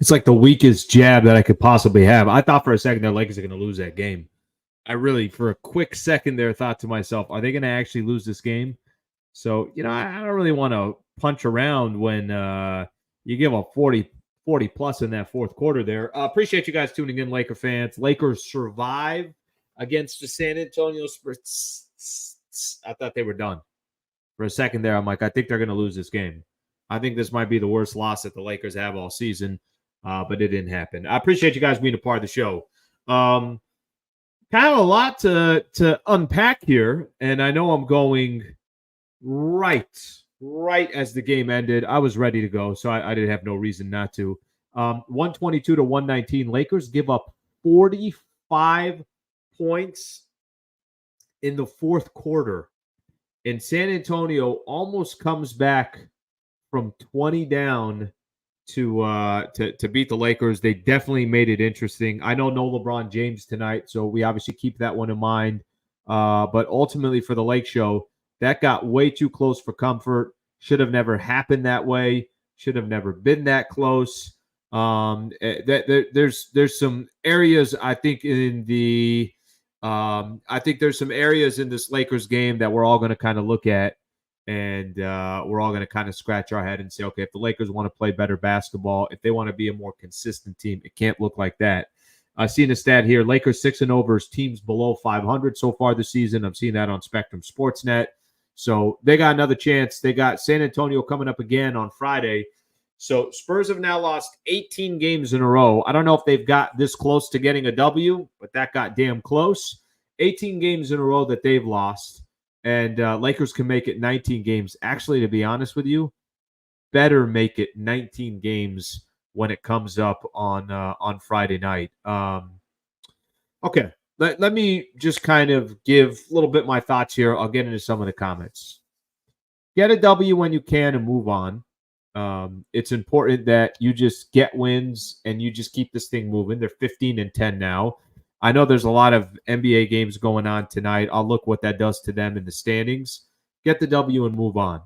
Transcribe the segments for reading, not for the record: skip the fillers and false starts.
It's like the weakest jab that I could possibly have. I thought for a second that Lakers are going to lose that game. I really, for a quick second there, thought to myself, are they going to actually lose this game? So, I don't really want to punch around when you give a 40 plus in that fourth quarter there. Appreciate you guys tuning in, Laker fans. Lakers survive against the San Antonio Spurs. I thought they were done. For a second there, I'm like, I think they're going to lose this game. I think this might be the worst loss that the Lakers have all season, but it didn't happen. I appreciate you guys being a part of the show. Kind of a lot to unpack here, and I know I'm going right as the game ended. I was ready to go, so I didn't have no reason not to. 122 to 119. Lakers give up 45 points in the fourth quarter. And San Antonio almost comes back from 20 down to beat the Lakers. They definitely made it interesting. I know no LeBron James tonight, so we obviously keep that one in mind. But ultimately for the Lake Show, that got way too close for comfort. Should have never happened that way. Should have never been that close. There's some areas I think in the I think there's some areas in this Lakers game that we're all going to kind of look at, and we're all going to kind of scratch our head and say, okay, if the Lakers want to play better basketball, if they want to be a more consistent team, it can't look like that. I've seen a stat here: Lakers 6-0 versus teams below 500 so far this season. I'm seeing that on Spectrum Sportsnet. So they got another chance. They got San Antonio coming up again on Friday. So Spurs have now lost 18 games in a row. I don't know if they've got this close to getting a W, but that got damn close. 18 games in a row that they've lost. And Lakers can make it 19 games. Actually, to be honest with you, better make it 19 games when it comes up on Friday night. Okay, let me just kind of give a little bit my thoughts here. I'll get into some of the comments. Get a W when you can and move on. It's important that you just get wins and you just keep this thing moving. They're 15-10 now. I know there's a lot of NBA games going on tonight. I'll look what that does to them in the standings. Get the W and move on.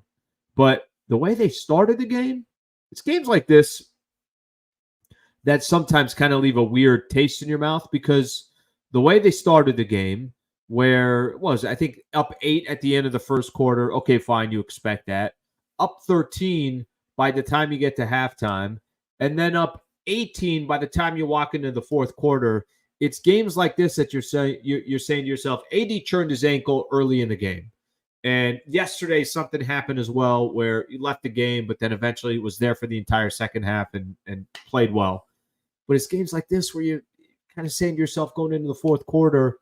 But the way they started the game, it's games like this that sometimes kind of leave a weird taste in your mouth, because the way they started the game, where it was, I think, up 8 at the end of the first quarter. Okay, fine, you expect that. Up 13 by the time you get to halftime, and then up 18 by the time you walk into the fourth quarter. It's games like this that you're saying to yourself, AD churned his ankle early in the game. And yesterday something happened as well where he left the game, but then eventually was there for the entire second half and played well. But it's games like this where you're kind of saying to yourself going into the fourth quarter,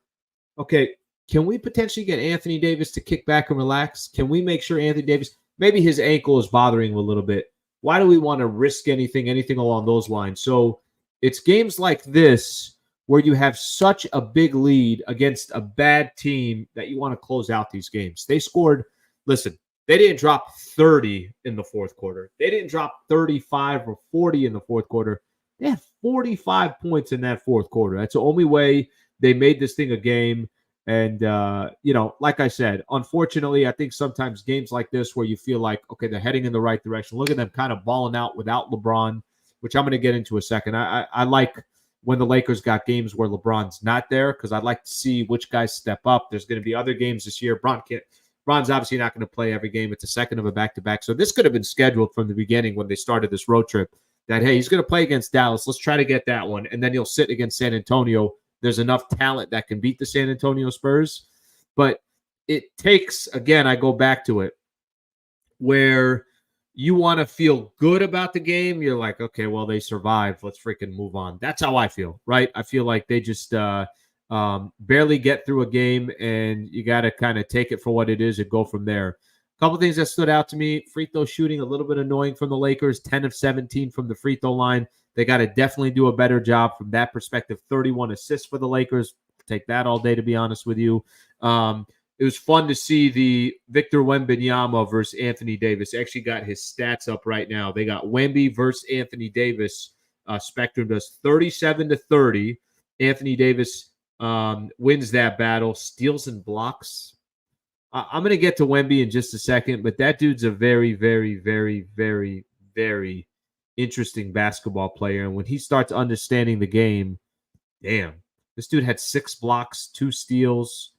okay, can we potentially get Anthony Davis to kick back and relax? Can we make sure Anthony Davis, maybe his ankle is bothering him a little bit? Why do we want to risk anything along those lines? So it's games like this where you have such a big lead against a bad team that you want to close out these games. They scored, listen, they didn't drop 30 in the fourth quarter. They didn't drop 35 or 40 in the fourth quarter. They had 45 points in that fourth quarter. That's the only way they made this thing a game. And, like I said, unfortunately, I think sometimes games like this where you feel like, okay, they're heading in the right direction. Look at them kind of balling out without LeBron, which I'm going to get into a second. I like when the Lakers got games where LeBron's not there, because I'd like to see which guys step up. There's going to be other games this year. Bron's obviously not going to play every game. It's a second of a back-to-back. So this could have been scheduled from the beginning when they started this road trip that, hey, he's going to play against Dallas. Let's try to get that one. And then he'll sit against San Antonio. There's enough talent that can beat the San Antonio Spurs. But it takes, again, I go back to it, where you want to feel good about the game. You're like, okay, well, they survived. Let's freaking move on. That's how I feel, right? I feel like they just barely get through a game, and you got to kind of take it for what it is and go from there. A couple things that stood out to me: free throw shooting, a little bit annoying from the Lakers, 10 of 17 from the free throw line. They got to definitely do a better job from that perspective. 31 assists for the Lakers. Take that all day, to be honest with you. It was fun to see the Victor Wembanyama versus Anthony Davis. Actually got his stats up right now. They got Wemby versus Anthony Davis. Spectrum does 37-30. Anthony Davis wins that battle, steals and blocks. I'm going to get to Wemby in just a second, but that dude's a very, very, very, very, very interesting basketball player. And when he starts understanding the game, damn, this dude had 6 blocks, 2 steals,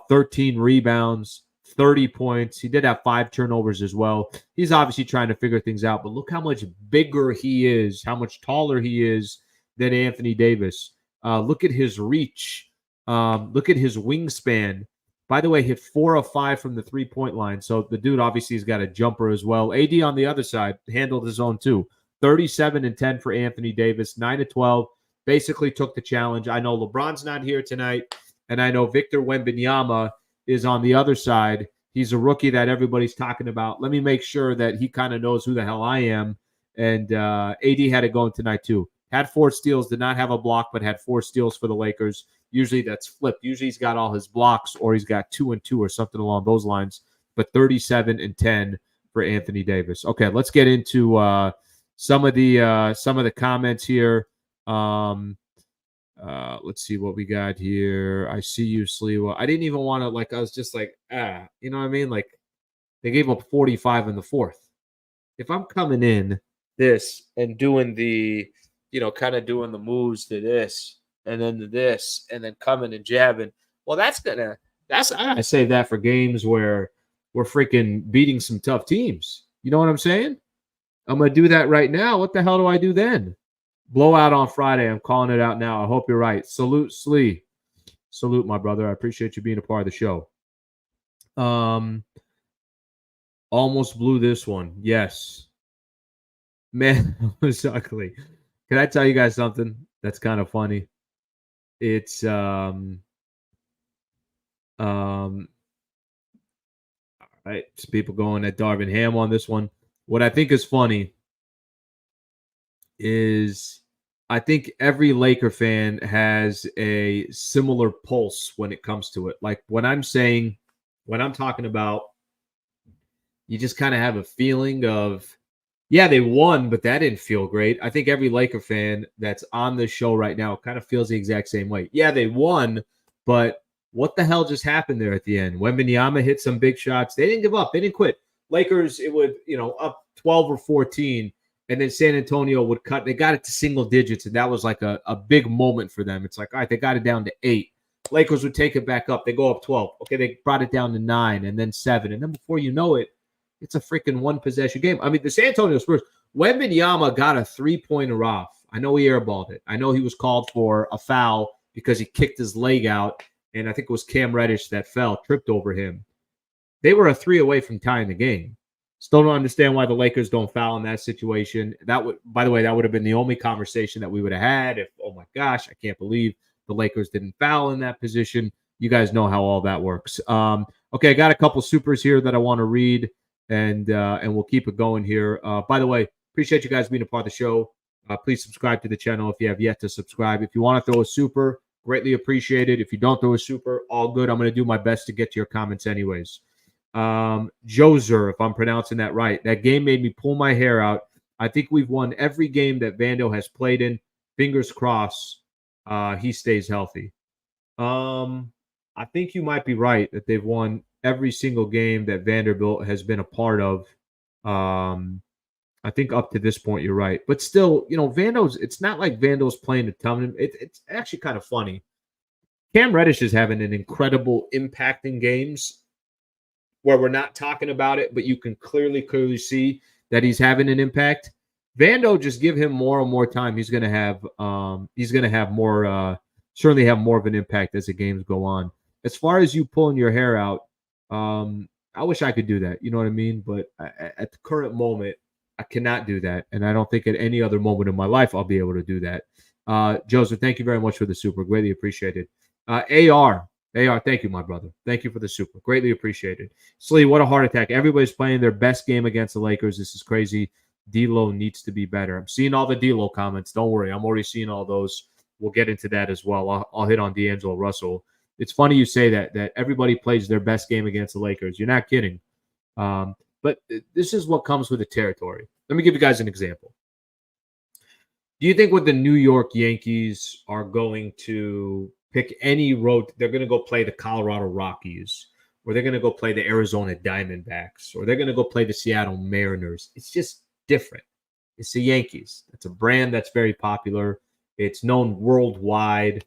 13 rebounds, 30 points. He did have 5 turnovers as well. He's obviously trying to figure things out, but look how much bigger he is, how much taller he is than Anthony Davis. Look at his reach. Look at his wingspan. By the way, hit 4 of 5 from the 3-point line. So the dude obviously has got a jumper as well. AD on the other side handled his own too. 37 and 10 for Anthony Davis, 9 of 12. Basically took the challenge. I know LeBron's not here tonight, and I know Victor Wembanyama is on the other side. He's a rookie that everybody's talking about. Let me make sure that he kind of knows who the hell I am. And AD had it going tonight too. Had 4 steals, did not have a block, but had 4 steals for the Lakers. Usually that's flipped. Usually he's got all his blocks, or he's got 2 and 2 or something along those lines. But 37 and 10 for Anthony Davis. Okay, let's get into some of the comments here. Let's see what we got here. I see you, Sliwa. I didn't even want to, I was just like, you know what I mean? Like, they gave up 45 in the fourth. If I'm coming in this and doing the, kind of doing the moves to this and then to this and then coming and jabbing, well, I gotta save that for games where we're freaking beating some tough teams. You know what I'm saying? I'm going to do that right now. What the hell do I do then? Blowout on Friday. I'm calling it out now. I hope you're right. Salute, Slee. Salute, my brother. I appreciate you being a part of the show. Almost blew this one. Yes. Man, it was ugly. Can I tell you guys something that's kind of funny? It's all right. Some people going at Darvin Ham on this one. What I think is funny is I think every Laker fan has a similar pulse when it comes to it. Like when I'm talking about, you just kind of have a feeling of, yeah, they won, but that didn't feel great. I think every Laker fan that's on this show right now kind of feels the exact same way. Yeah, they won, but what the hell just happened there at the end? Wembanyama hit some big shots. They didn't give up. They didn't quit. Lakers, it would, up 12 or 14, and then San Antonio would cut. They got it to single digits, and that was like a big moment for them. It's like, all right, they got it down to 8. Lakers would take it back up. They go up 12. Okay, they brought it down to 9 and then 7. And then before you know it, it's a freaking one-possession game. I mean, the San Antonio Spurs, Wembanyama got a 3-pointer off. I know he airballed it. I know he was called for a foul because he kicked his leg out, and I think it was Cam Reddish that tripped over him. They were a 3 away from tying the game. Still don't understand why the Lakers don't foul in that situation. By the way, that would have been the only conversation that we would have had if, oh my gosh, I can't believe the Lakers didn't foul in that position. You guys know how all that works. Okay, I got a couple supers here that I want to read, and we'll keep it going here. By the way, appreciate you guys being a part of the show. Please subscribe to the channel if you have yet to subscribe. If you want to throw a super, greatly appreciated. If you don't throw a super, all good. I'm going to do my best to get to your comments anyways. Joser, if I'm pronouncing that right. That game made me pull my hair out. I think we've won every game that Vando has played in. Fingers crossed he stays healthy. I think you might be right that they've won every single game that Vanderbilt has been a part of. I think up to this point, you're right. But still, it's not like Vando's playing a ton. It's actually kind of funny. Cam Reddish is having an incredible impact in games where we're not talking about it, but you can clearly see that he's having an impact. Vando, just give him more and more time. He's going to have more, certainly have more of an impact as the games go on. As far as you pulling your hair out, I wish I could do that. You know what I mean? But at the current moment, I cannot do that. And I don't think at any other moment in my life I'll be able to do that. Joseph, thank you very much for the super. Greatly appreciated. AR, thank you, my brother. Thank you for the super. Greatly appreciated. Slee, what a heart attack. Everybody's playing their best game against the Lakers. This is crazy. D'Lo needs to be better. I'm seeing all the D'Lo comments. Don't worry. I'm already seeing all those. We'll get into that as well. I'll hit on D'Angelo Russell. It's funny you say that everybody plays their best game against the Lakers. You're not kidding. But this is what comes with the territory. Let me give you guys an example. Do you think when the New York Yankees are going to pick any road, they're going to go play the Colorado Rockies, or they're going to go play the Arizona Diamondbacks, or they're going to go play the Seattle Mariners? It's just different. It's the Yankees. It's a brand that's very popular. It's known worldwide.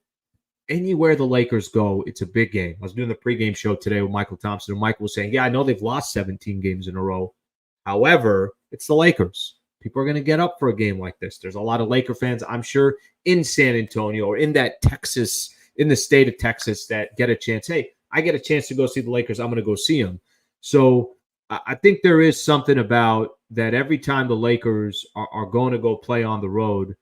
Anywhere the Lakers go, it's a big game. I was doing the pregame show today with Michael Thompson, and Michael was saying, yeah, I know they've lost 17 games in a row. However, it's the Lakers. People are going to get up for a game like this. There's a lot of Laker fans, I'm sure, in San Antonio or in that Texas, in the state of Texas, that get a chance. Hey, I get a chance to go see the Lakers. I'm going to go see them. So I think there is something about that every time the Lakers are going to go play on the road,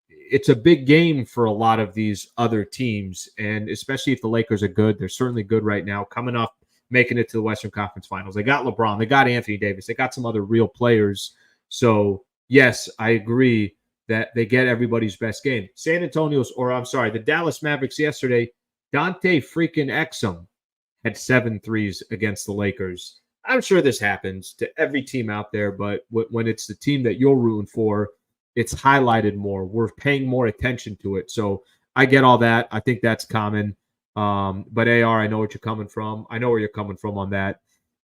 it's a big game for a lot of these other teams. And especially if the Lakers are good, they're certainly good right now, coming up, making it to the Western Conference Finals. They got LeBron. They got Anthony Davis. They got some other real players. So, yes, I agree that they get everybody's best game. The Dallas Mavericks yesterday, Dante freaking Exum had 7 threes against the Lakers. I'm sure this happens to every team out there, but when it's the team that you're rooting for, it's highlighted more. We're paying more attention to it. So I get all that. I think that's common. But AR, I know what you're coming from. I know where you're coming from on that.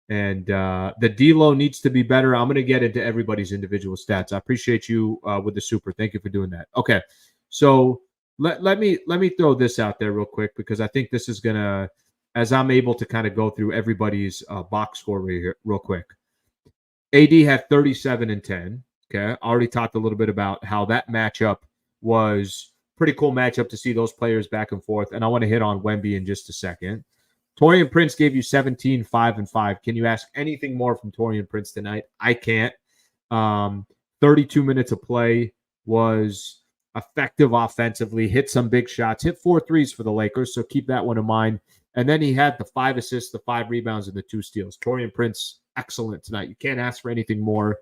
And the D-Lo needs to be better. I'm going to get into everybody's individual stats. I appreciate you with the super. Thank you for doing that. Okay, so let me throw this out there real quick, because I think this is going to, as I'm able to kind of go through everybody's box score right here real quick. AD had 37 and 10. Okay, I already talked a little bit about how that matchup was pretty cool matchup to see those players back and forth. And I want to hit on Wemby in just a second. Taurean Prince gave you 17, 5, and 5. Can you ask anything more from Taurean Prince tonight? I can't. 32 minutes of play, was effective offensively, hit some big shots, hit 4 threes for the Lakers, so keep that one in mind. And then he had the 5 assists, the 5 rebounds, and the 2 steals. Taurean Prince, excellent tonight. You can't ask for anything more.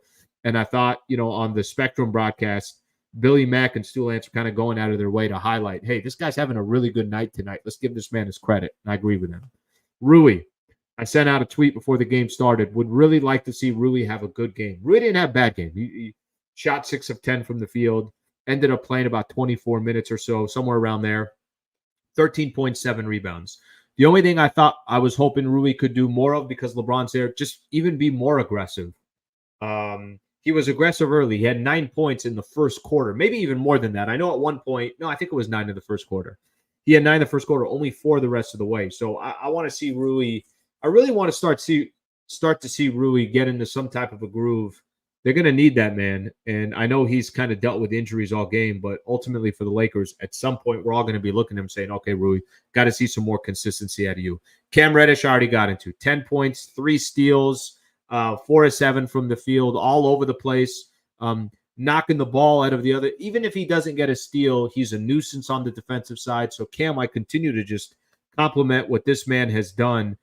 And I thought, on the Spectrum broadcast, Billy Mack and Stu Lance are kind of going out of their way to highlight, hey, this guy's having a really good night tonight. Let's give this man his credit. And I agree with him. Rui, I sent out a tweet before the game started. Would really like to see Rui have a good game. Rui didn't have a bad game. He shot 6 of 10 from the field, ended up playing about 24 minutes or so, somewhere around there. 13.7 rebounds. The only thing I was hoping Rui could do more of, because LeBron's there, just even be more aggressive. He was aggressive early. He had 9 points in the first quarter, maybe even more than that. I know at one point, I think it was 9 in the first quarter. He had 9 in the first quarter, only 4 the rest of the way. So I want to see Rui. I really want to start to see Rui get into some type of a groove. They're going to need that, man. And I know he's kind of dealt with injuries all game, but ultimately for the Lakers, at some point, we're all going to be looking at him saying, okay, Rui, got to see some more consistency out of you. Cam Reddish already got into 10 points, 3 steals, 4 of 7 from the field, all over the place, knocking the ball out of the other. Even if he doesn't get a steal, he's a nuisance on the defensive side. So Cam, I continue to just compliment what this man has done.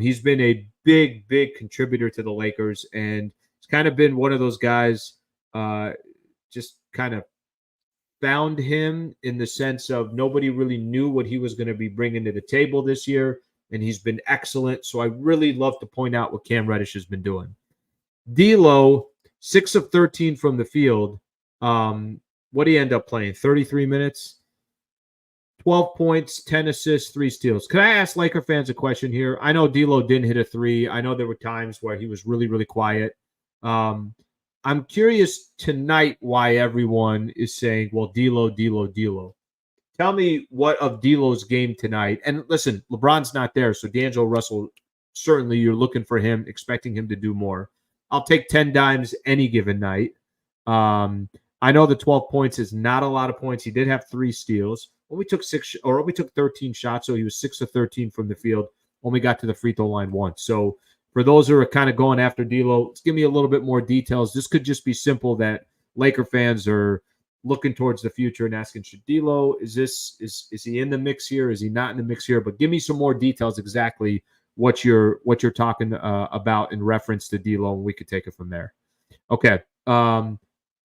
He's been a big, big contributor to the Lakers, and it's kind of been one of those guys, just kind of found him in the sense of nobody really knew what he was going to be bringing to the table this year, and he's been excellent. So I really love to point out what Cam Reddish has been doing. D'Lo, 6 of 13 from the field. What did he end up playing? 33 minutes, 12 points, 10 assists, 3 steals. Can I ask Laker fans a question here? I know D'Lo didn't hit a 3. I know there were times where he was really, really quiet. I'm curious tonight why everyone is saying, well, D'Lo, D'Lo, D'Lo. Tell me what of D'Lo's game tonight. And listen, LeBron's not there, so D'Angelo Russell, certainly you're looking for him, expecting him to do more. I'll take 10 dimes any given night. I know the 12 points is not a lot of points. He did have 3 steals. Only took 13 shots, so he was 6 of 13 from the field. Only got to the free throw line once. So for those who are kind of going after D'Lo, let's give me a little bit more details. This could just be simple that Laker fans are looking towards the future and asking, should D'Lo, is he in the mix here? Is he not in the mix here? But give me some more details exactly what you're talking about in reference to D'Lo, and we could take it from there. Okay.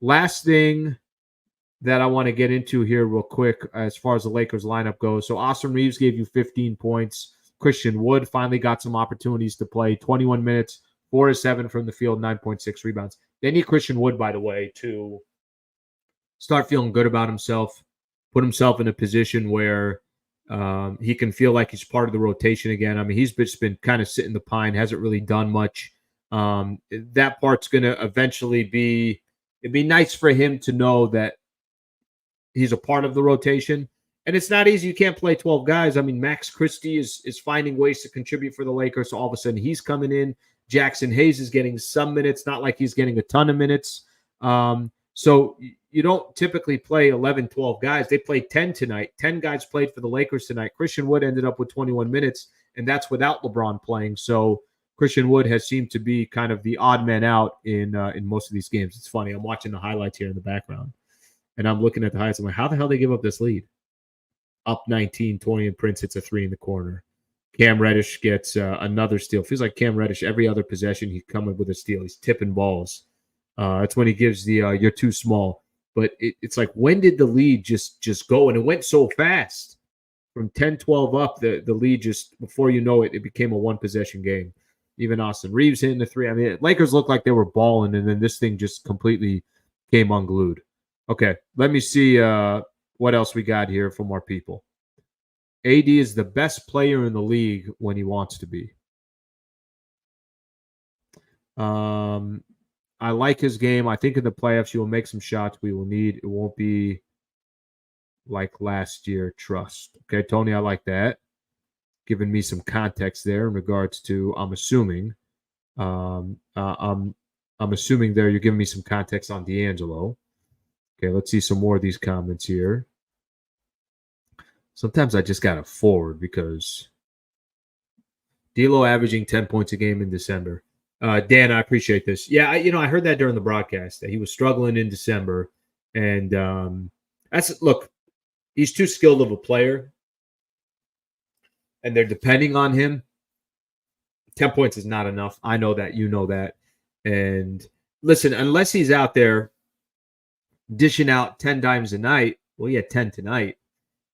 Last thing that I want to get into here real quick as far as the Lakers lineup goes. So Austin Reeves gave you 15 points. Christian Wood finally got some opportunities to play. 21 minutes, 4 of 7 from the field, 9.6 rebounds. They need Christian Wood, by the way, to start feeling good about himself, put himself in a position where he can feel like he's part of the rotation again. I mean, he's just been kind of sitting the pine, hasn't really done much. That part's going to eventually be, It'd be nice for him to know that he's a part of the rotation. And it's not easy. You can't play 12 guys. I mean, Max Christie is finding ways to contribute for the Lakers. So all of a sudden he's coming in. Jackson Hayes is getting some minutes, not like he's getting a ton of minutes. So you don't typically play 11, 12 guys. They played 10 tonight. 10 guys played for the Lakers tonight. Christian Wood ended up with 21 minutes, and that's without LeBron playing. So Christian Wood has seemed to be kind of the odd man out in most of these games. It's funny. I'm watching the highlights here in the background, and I'm looking at the highlights. I'm like, how the hell did they give up this lead? Up 19, Torian Prince hits a three in the corner. Cam Reddish gets another steal. Feels like Cam Reddish, every other possession, he's coming with a steal. He's tipping balls. That's when he gives the you're too small. But it's like, when did the lead just go? And it went so fast. From 10-12 up, the lead just, before you know it, it became a one-possession game. Even Austin Reeves hitting the three. I mean, Lakers looked like they were balling, and then this thing just completely came unglued. Okay, let me see what else we got here from our people. AD is the best player in the league when he wants to be. I like his game. I think in the playoffs he will make some shots we will need. It won't be like last year. Trust. Okay, Tony, I like that. Giving me some context there in regards to, I'm assuming there you're giving me some context on D'Angelo. Okay, let's see some more of these comments here. Sometimes I just got to forward because D'Lo averaging 10 points a game in December. Dan, I appreciate this. Yeah, I heard that during the broadcast that he was struggling in December, and look, he's too skilled of a player, and they're depending on him. 10 points is not enough. I know that. You know that. And listen, unless he's out there dishing out 10 dimes a night, well, he had 10 tonight.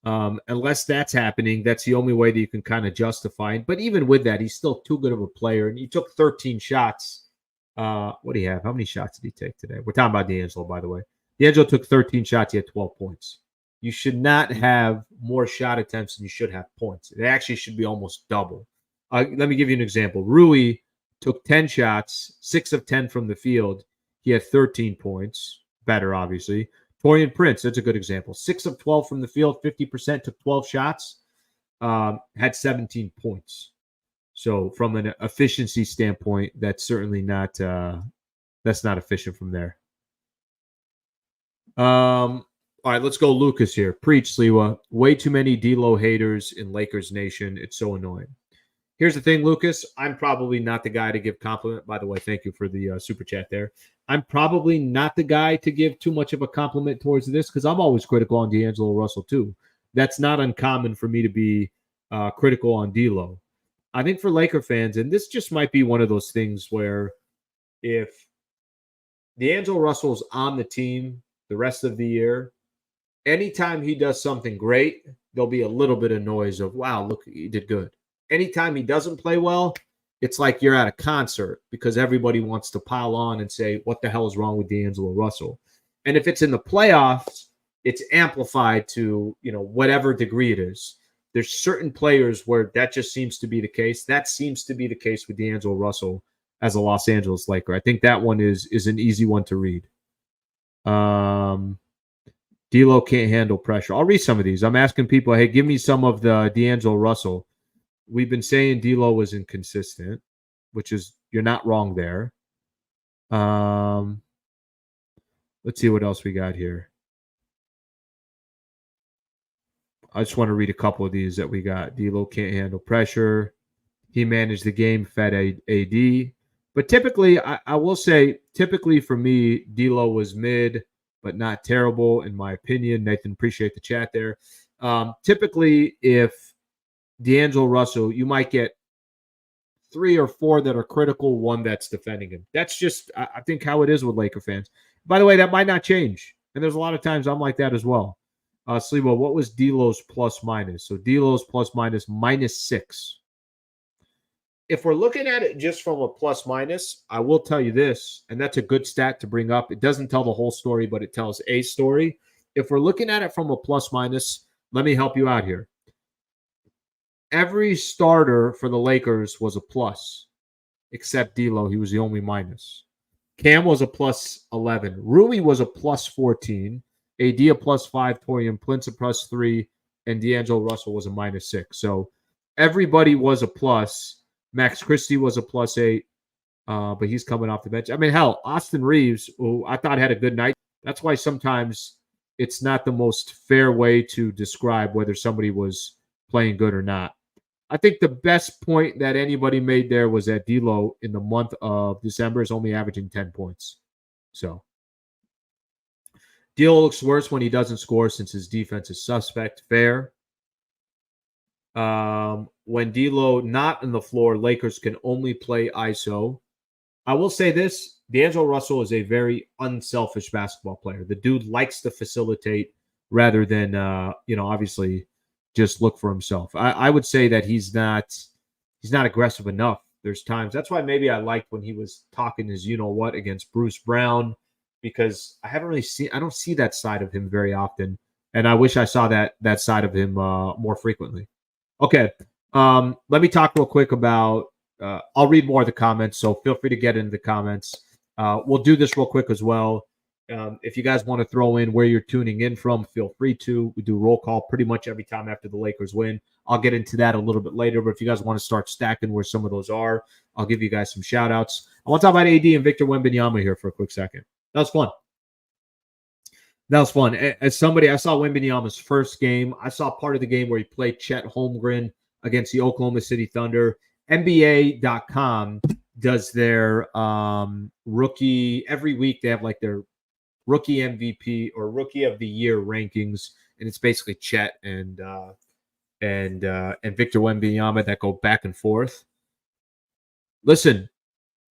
Unless that's happening, that's the only way that you can kind of justify it. But even with that, he's still too good of a player. And he took 13 shots. What do you have? How many shots did he take today? We're talking about D'Angelo, by the way. D'Angelo took 13 shots. He had 12 points. You should not have more shot attempts than you should have points. It actually should be almost double. Let me give you an example. Rui took 10 shots, 6 of 10 from the field. He had 13 points. Better, obviously. Torian Prince, that's a good example. 6 of 12 from the field, 50%, took 12 shots, had 17 points. So from an efficiency standpoint, that's certainly not that's not efficient from there. All right, let's go Lucas here. Preach, Sliwa. Way too many D'Lo haters in Lakers Nation. It's so annoying. Here's the thing, Lucas. I'm probably not the guy to give compliment. By the way, thank you for the super chat there. I'm probably not the guy to give too much of a compliment towards this because I'm always critical on D'Angelo Russell too. That's not uncommon for me to be critical on D'Lo. I think for Laker fans, and this just might be one of those things where if D'Angelo Russell's on the team the rest of the year, anytime he does something great, there'll be a little bit of noise of, wow, look, he did good. Anytime he doesn't play well, it's like you're at a concert because everybody wants to pile on and say, what the hell is wrong with D'Angelo Russell? And if it's in the playoffs, it's amplified to, whatever degree it is. There's certain players where that just seems to be the case. That seems to be the case with D'Angelo Russell as a Los Angeles Laker. I think that one is an easy one to read. D'Lo can't handle pressure. I'll read some of these. I'm asking people, hey, give me some of the D'Angelo Russell. We've been saying D'Lo was inconsistent, which is, you're not wrong there. Let's see what else we got here. I just want to read a couple of these that we got. D'Lo can't handle pressure. He managed the game, fed AD. But typically, I will say, typically for me, D'Lo was mid, but not terrible, in my opinion. Nathan, appreciate the chat there. Typically, if D'Angelo Russell, you might get 3 or 4 that are critical, 1 that's defending him. That's just, I think, how it is with Laker fans. By the way, that might not change. And there's a lot of times I'm like that as well. Slebo, what was D'Lo's plus minus? So D'Lo's plus minus -6. If we're looking at it just from a plus minus, I will tell you this, and that's a good stat to bring up. It doesn't tell the whole story, but it tells a story. If we're looking at it from a plus minus, let me help you out here. Every starter for the Lakers was a plus, except D'Lo. He was the only minus. Cam was a plus 11. Rui was a plus 14. AD a plus 5. Torian Plinth a plus 3. And D'Angelo Russell was a minus 6. So everybody was a plus. Max Christie was a plus 8. But he's coming off the bench. I mean, hell, Austin Reeves, who I thought had a good night. That's why sometimes it's not the most fair way to describe whether somebody was playing good or not. I think the best point that anybody made there was that D'Lo in the month of December is only averaging 10 points. So D'Lo looks worse when he doesn't score since his defense is suspect. Fair. When D'Lo not on the floor, Lakers can only play ISO. I will say this, D'Angelo Russell is a very unselfish basketball player. The dude likes to facilitate rather than, obviously just look for himself. I would say that he's not aggressive enough. There's times. That's why maybe I liked when he was talking his you-know-what against Bruce Brown, because I don't see that side of him very often. And I wish I saw that side of him more frequently. Okay. Let me talk real quick about I'll read more of the comments, so feel free to get into the comments. We'll do this real quick as well. If you guys want to throw in where you're tuning in from, feel free to. We do roll call pretty much every time after the Lakers win. I'll get into that a little bit later, but if you guys want to start stacking where some of those are, I'll give you guys some shout outs. I want to talk about AD and Victor Wembanyama here for a quick second. That was fun. As somebody, I saw Wembanyama's first game. I saw part of the game where he played Chet Holmgren against the Oklahoma City Thunder. NBA.com does their rookie every week. They have like their rookie MVP or rookie of the year rankings, and it's basically Chet and Victor Wembanyama that go back and forth. Listen,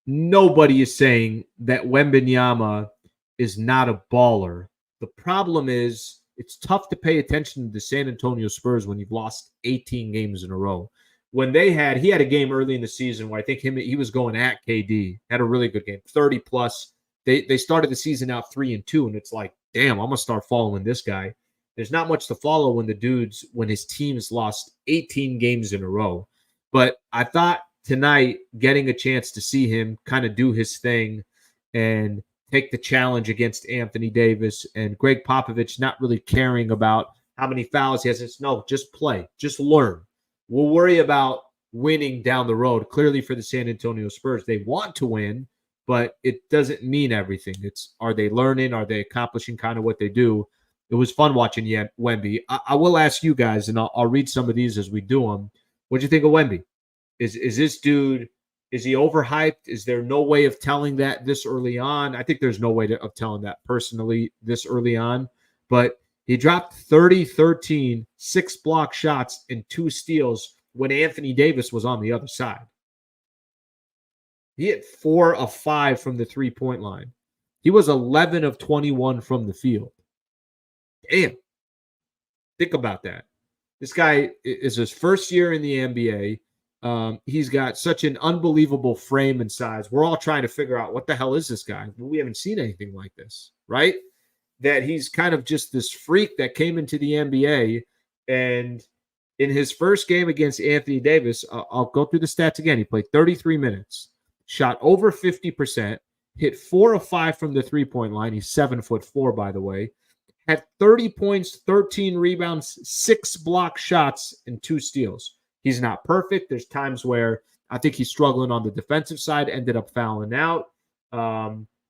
nobody is saying that Wembanyama is not a baller. The problem is it's tough to pay attention to the San Antonio Spurs when you've lost 18 games in a row. When he had a game early in the season where I think he was going at KD, had a really good game, 30 plus. They started the season out 3-2, and it's like, damn, I'm gonna start following this guy. There's not much to follow when his team's lost 18 games in a row. But I thought tonight, getting a chance to see him kind of do his thing and take the challenge against Anthony Davis and Greg Popovich not really caring about how many fouls he has. It's no, just play, just learn. We'll worry about winning down the road. Clearly for the San Antonio Spurs, they want to win, but it doesn't mean everything. Are they learning? Are they accomplishing kind of what they do? It was fun watching Wemby. I will ask you guys, and I'll read some of these as we do them. What do you think of Wemby? Is this dude, is he overhyped? Is there no way of telling that this early on? I think there's no way of telling that personally this early on, but he dropped 30, 13, 6 block shots, and 2 steals when Anthony Davis was on the other side. He hit 4 of 5 from the 3-point line. He was 11 of 21 from the field. Damn. Think about that. This guy is his first year in the NBA. He's got such an unbelievable frame and size. We're all trying to figure out what the hell is this guy? We haven't seen anything like this, right? That he's kind of just this freak that came into the NBA. And in his first game against Anthony Davis, I'll go through the stats again. He played 33 minutes, shot over 50%, hit 4 of 5 from the 3-point line. He's 7'4", by the way. Had 30 points, 13 rebounds, 6 block shots, and 2 steals. He's not perfect. There's times where I think he's struggling on the defensive side, ended up fouling out.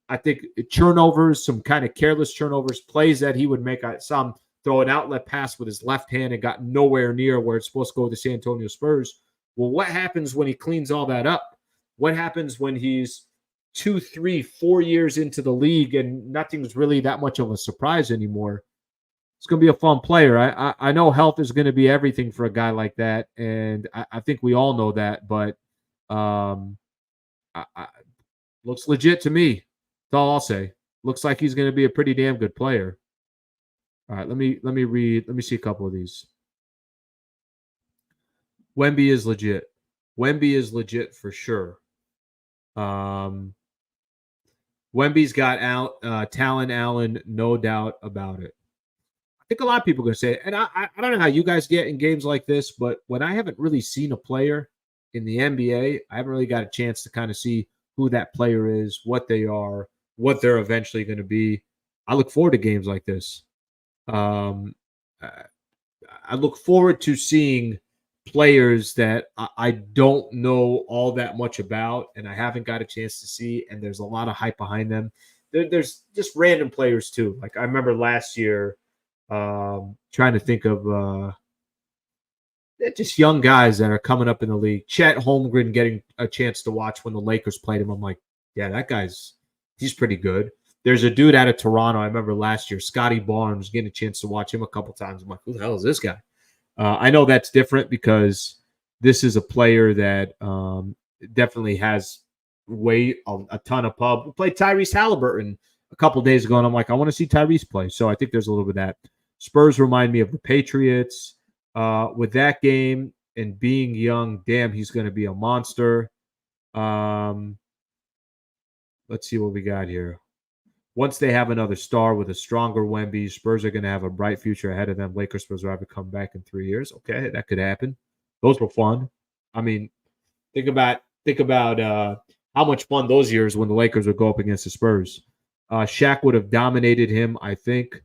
I think turnovers, some kind of careless turnovers, plays that he would make. I saw him throw an outlet pass with his left hand and got nowhere near where it's supposed to go with the San Antonio Spurs. Well, what happens when he cleans all that up? What happens when he's 2, 3, 4 years into the league and nothing's really that much of a surprise anymore? It's going to be a fun player. I know health is going to be everything for a guy like that, and I think we all know that, but looks legit to me. That's all I'll say. Looks like he's going to be a pretty damn good player. All right, let me read. Let me see a couple of these. Wemby is legit. Wemby is legit for sure. Wemby's got Talon Allen, no doubt about it. I think a lot of people are going to say it. And I don't know how you guys get in games like this, but when I haven't really seen a player in the NBA, I haven't really got a chance to kind of see who that player is, what they are, what they're eventually going to be. I look forward to games like this. Um, I I look forward to seeing players that I don't know all that much about and I haven't got a chance to see, and there's a lot of hype behind them. There's just random players too. Like I remember last year, trying to think of just young guys that are coming up in the league. Chet Holmgren getting a chance to watch when the Lakers played him. I'm like, yeah, he's pretty good. There's a dude out of Toronto. I remember last year, Scotty Barnes, getting a chance to watch him a couple times. I'm like, who the hell is this guy? I know that's different because this is a player that definitely has a ton of pub. We played Tyrese Halliburton a couple days ago, and I'm like, I want to see Tyrese play. So I think there's a little bit of that. Spurs remind me of the Patriots. With that game and being young, damn, he's going to be a monster. Let's see what we got here. Once they have another star with a stronger Wemby, Spurs are going to have a bright future ahead of them. Lakers Spurs will have to come back in 3 years. Okay, that could happen. Those were fun. I mean, think about how much fun those years when the Lakers would go up against the Spurs. Shaq would have dominated him, I think.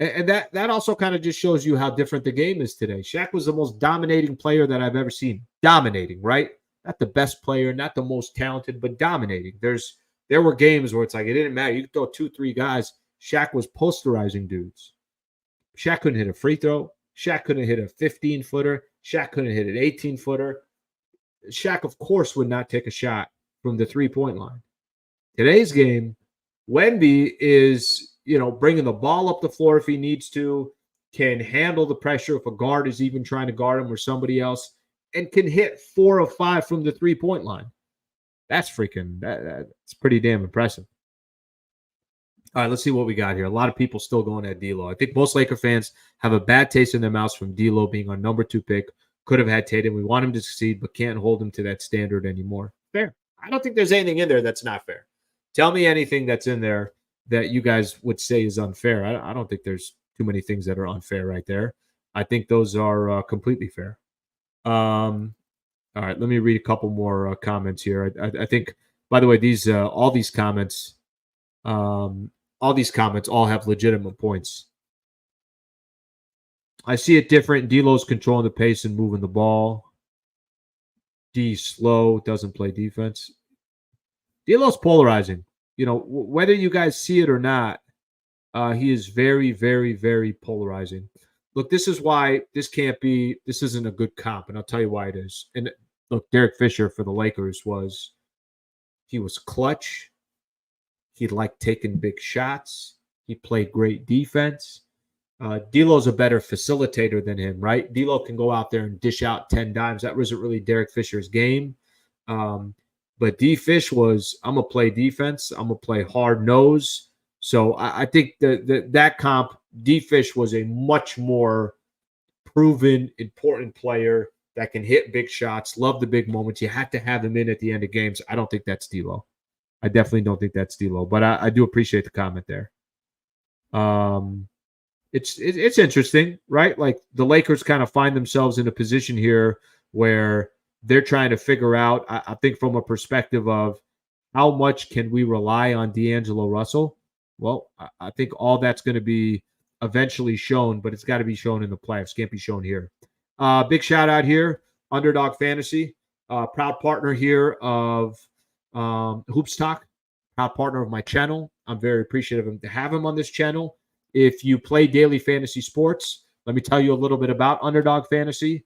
And that also kind of just shows you how different the game is today. Shaq was the most dominating player that I've ever seen. Dominating, right? Not the best player, not the most talented, but dominating. There were games where it's like it didn't matter. You could throw 2-3 guys. Shaq was posterizing dudes. Shaq couldn't hit a free throw. Shaq couldn't hit a 15-footer. Shaq couldn't hit an 18-footer. Shaq, of course, would not take a shot from the three-point line. Today's game, Wemby is, bringing the ball up the floor if he needs to, can handle the pressure if a guard is even trying to guard him or somebody else, and can hit 4 of 5 from the three-point line. That's that's pretty damn impressive. All right, let's see what we got here. A lot of people still going at D'Lo. I think most Laker fans have a bad taste in their mouths from D'Lo being our number 2 pick. Could have had Tatum. We want him to succeed, but can't hold him to that standard anymore. Fair. I don't think there's anything in there that's not fair. Tell me anything that's in there that you guys would say is unfair. I don't think there's too many things that are unfair right there. I think those are completely fair. All right, let me read a couple more comments here. I think, by the way, all these comments all have legitimate points. I see it different. D'Lo's controlling the pace and moving the ball. D slow, doesn't play defense. D'Lo's polarizing. Whether you guys see it or not, he is very, very, very polarizing. Look, this is why this isn't a good comp, and I'll tell you why it is. And look, Derek Fisher for the Lakers was clutch. He liked taking big shots. He played great defense. D'Lo's a better facilitator than him, right? D'Lo can go out there and dish out 10 dimes. That wasn't really Derek Fisher's game. But D-Fish was, I'm going to play defense. I'm going to play hard nose. So I think that comp, D-Fish was a much more proven, important player that can hit big shots, love the big moments. You had to have him in at the end of games. I don't think that's D'Lo. I definitely don't think that's D'Lo, but I do appreciate the comment there. It's interesting, right? Like the Lakers kind of find themselves in a position here where they're trying to figure out, I think from a perspective of how much can we rely on D'Angelo Russell? Well, I think all that's going to be eventually shown, but it's got to be shown in the playoffs. Can't be shown here. Big shout out here, Underdog Fantasy, proud partner here of Hoops Talk, proud partner of my channel. I'm very appreciative to have him on this channel. If you play daily fantasy sports, let me tell you a little bit about Underdog Fantasy.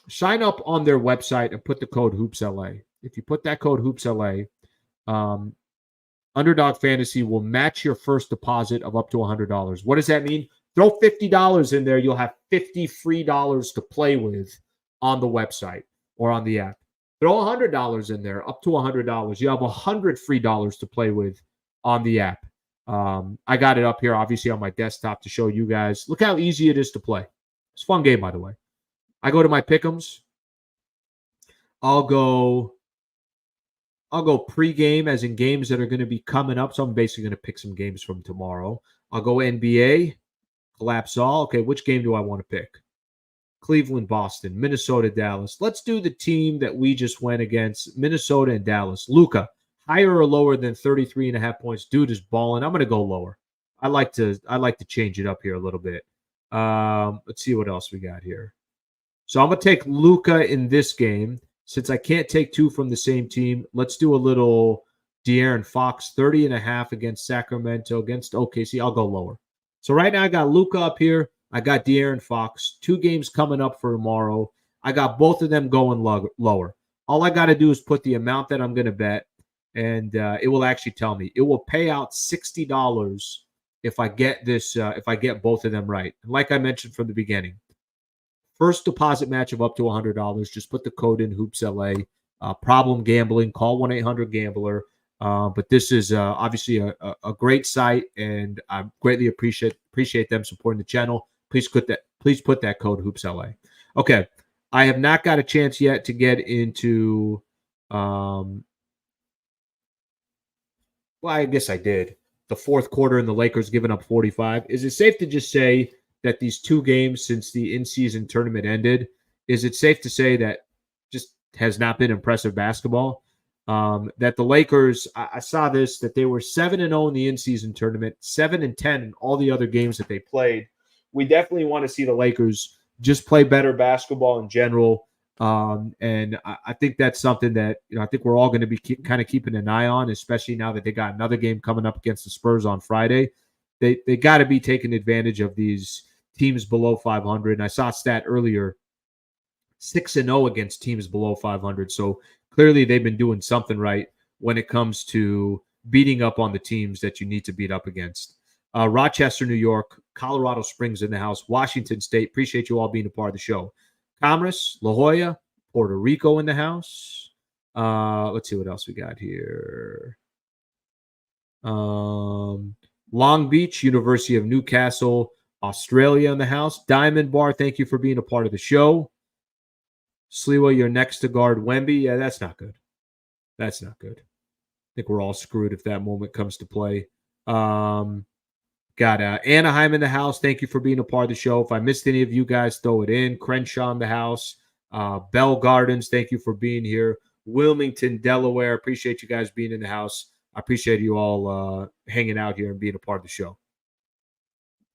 Sign up on their website and put the code HoopsLA. If you put that code HoopsLA, Underdog Fantasy will match your first deposit of up to $100. What does that mean? Throw $50 in there. You'll have $50 free to play with on the website or on the app. Throw $100 in there, up to $100. You have $100 free to play with on the app. I got it up here, obviously, on my desktop to show you guys. Look how easy it is to play. It's a fun game, by the way. I go to my pick'ems. I'll go pregame, as in games that are going to be coming up. So I'm basically going to pick some games from tomorrow. I'll go NBA, collapse all. Okay, which game do I want to pick? Cleveland, Boston, Minnesota, Dallas. Let's do the team that we just went against, Minnesota and Dallas. Luka, higher or lower than 33.5 points? Dude is balling. I'm going to go lower. I like to change it up here a little bit. Let's see what else we got here. So I'm going to take Luka in this game. Since I can't take two from the same team, let's do a little De'Aaron Fox, 30.5 against Sacramento, against OKC. I'll go lower. So right now I got Luka up here. I got De'Aaron Fox. 2 games coming up for tomorrow. I got both of them going lower. All I got to do is put the amount that I'm going to bet, and it will actually tell me. It will pay out $60 if I get this. If I get both of them right. And like I mentioned from the beginning, first deposit match of up to $100. Just put the code in HoopsLA. Problem gambling, call 1-800-GAMBLER. But this is obviously a great site, and I greatly appreciate them supporting the channel. Please put that code HoopsLA. Okay, I have not got a chance yet to get into. Well, I guess I did. The fourth quarter and the Lakers giving up 45. Is it safe to just say that these 2 games since the in-season tournament ended, is it safe to say that just has not been impressive basketball? That the Lakers, I saw this, that they were 7-0 in the in-season tournament, 7-10 in all the other games that they played. We definitely want to see the Lakers just play better basketball in general. And I think that's something that, I think we're all going to be kind of keeping an eye on, especially now that they got another game coming up against the Spurs on Friday. They got to be taking advantage of these teams below 500. And I saw a stat earlier, 6-0 against teams below 500. So clearly they've been doing something right when it comes to beating up on the teams that you need to beat up against. Rochester, New York, Colorado Springs in the house, Washington State. Appreciate you all being a part of the show. Commerce, La Jolla, Puerto Rico in the house. Let's see what else we got here. Long Beach, University of Newcastle, Australia in the house. Diamond Bar, thank you for being a part of the show. Sliwa, you're next to guard Wemby. Yeah, that's not good. That's not good. I think we're all screwed if that moment comes to play. Got Anaheim in the house. Thank you for being a part of the show. If I missed any of you guys, throw it in. Crenshaw in the house. Bell Gardens, thank you for being here. Wilmington, Delaware. Appreciate you guys being in the house. I appreciate you all hanging out here and being a part of the show.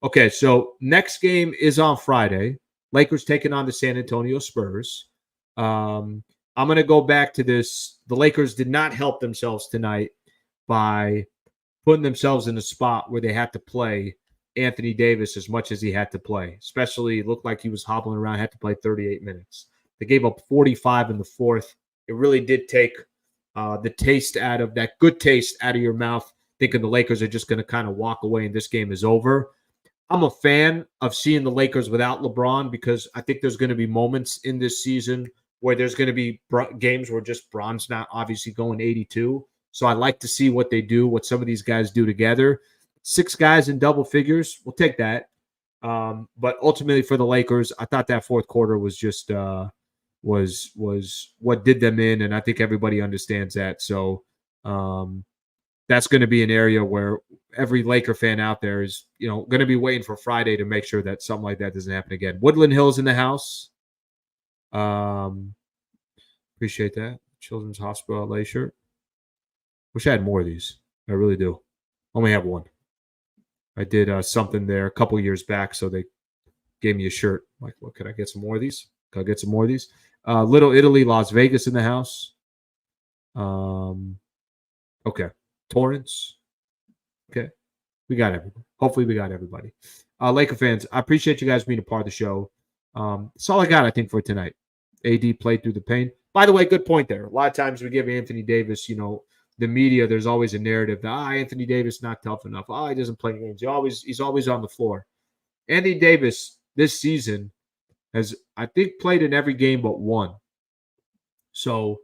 Okay, so next game is on Friday. Lakers taking on the San Antonio Spurs. I'm going to go back to this. The Lakers did not help themselves tonight by putting themselves in a spot where they had to play Anthony Davis as much as he had to play. Especially, it looked like he was hobbling around, had to play 38 minutes. They gave up 45 in the fourth. It really did take the taste out of that good taste out of your mouth, thinking the Lakers are just going to kind of walk away and this game is over. I'm a fan of seeing the Lakers without LeBron because I think there's going to be moments in this season where there's going to be games where just Bron's not obviously going 82. So I like to see what they do, what some of these guys do together. 6 guys in double figures, we'll take that. But ultimately for the Lakers, I thought that fourth quarter was just was what did them in, and I think everybody understands that. So that's going to be an area where every Laker fan out there is, going to be waiting for Friday to make sure that something like that doesn't happen again. Woodland Hills in the house. Appreciate that. Children's Hospital LA shirt. Wish I had more of these. I really do. Only have one. I did something there a couple years back, so they gave me a shirt. I'm like, what? Could I get some more of these? Could I get some more of these? Little Italy, Las Vegas in the house. Okay. Torrance. Okay. We got everybody. Hopefully we got everybody. Laker fans, I appreciate you guys being a part of the show. That's all I got, I think, for tonight. AD played through the pain. By the way, good point there. A lot of times we give Anthony Davis, the media, there's always a narrative that Anthony Davis not tough enough. He doesn't play games. He's always on the floor. Anthony Davis this season has, I think, played in every game but one. So,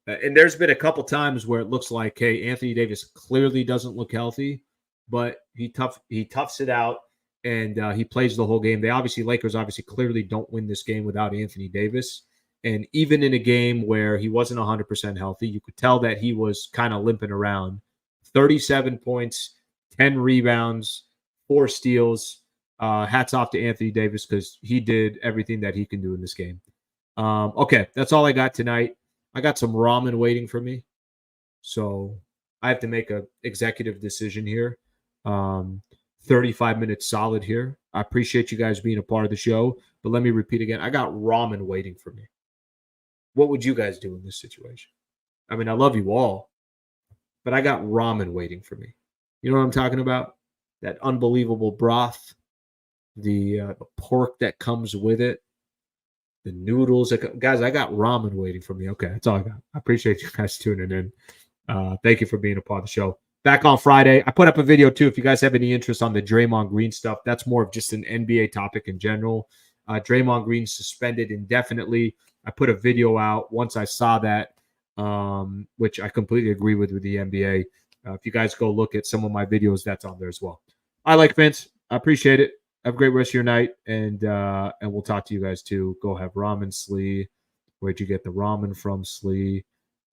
and there's been a couple times where it looks like, hey, Anthony Davis clearly doesn't look healthy, but he toughs it out and he plays the whole game. Lakers obviously clearly don't win this game without Anthony Davis. And even in a game where he wasn't 100% healthy, you could tell that he was kind of limping around. 37 points, 10 rebounds, 4 steals. hats off to Anthony Davis because he did everything that he can do in this game. Okay, that's all I got tonight. I got some ramen waiting for me, so I have to make a executive decision here. 35 minutes solid here. I appreciate you guys being a part of the show, but let me repeat again. I got ramen waiting for me. What would you guys do in this situation? I mean, I love you all, but I got ramen waiting for me. You know what I'm talking about? That unbelievable broth, the pork that comes with it, the noodles. Guys, I got ramen waiting for me. Okay, that's all I got. I appreciate you guys tuning in. Thank you for being a part of the show. Back on Friday. I put up a video too. If you guys have any interest on the Draymond Green stuff, that's more of just an NBA topic in general. Draymond Green suspended indefinitely. I put a video out once I saw that, which I completely agree with the NBA. If you guys go look at some of my videos, that's on there as well. I like Vince. I appreciate it. Have a great rest of your night, and we'll talk to you guys too. Go have ramen, Slee. Where'd you get the ramen from, Slee?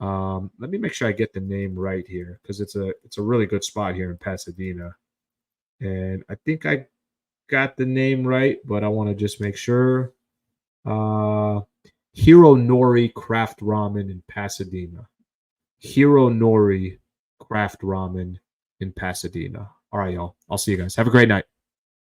Let me make sure I get the name right here because it's a really good spot here in Pasadena, and I think I got the name right, but I want to just make sure. Hiro Nori Craft Ramen in Pasadena. Hiro Nori Craft Ramen in Pasadena. All right, y'all. I'll see you guys. Have a great night.